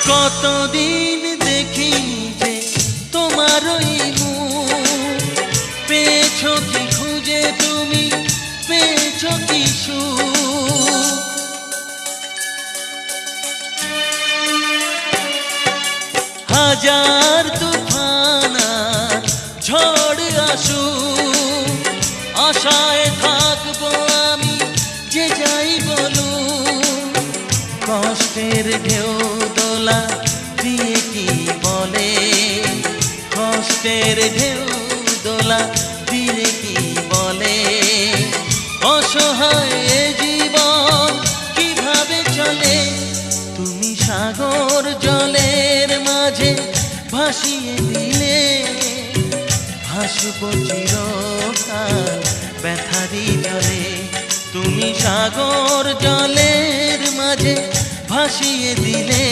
কতদিন দেখিনি যে তোমার ওই মুখ, পেয়েছো কি খুঁজে তুমি, পেয়েছো কি সুখ। হাজার তুফান আর ঝড় আসুক, আশায় থাকবো আমি যে যাই বলুক। কষ্টের ঢেউ দোলা দিয়ে কি বলে, কষ্টের ঢেউ দোলা দিয়ে কি বলে, অসহায় এ জীবন কিভাবে চলে। তুমি সাগর জলের মাঝে ভাসিয়ে দিলে, ভাসবো চিরকাল ব্যথারি জলে। তুমি সাগর জলের মাঝে ভাসিয়ে দিলে।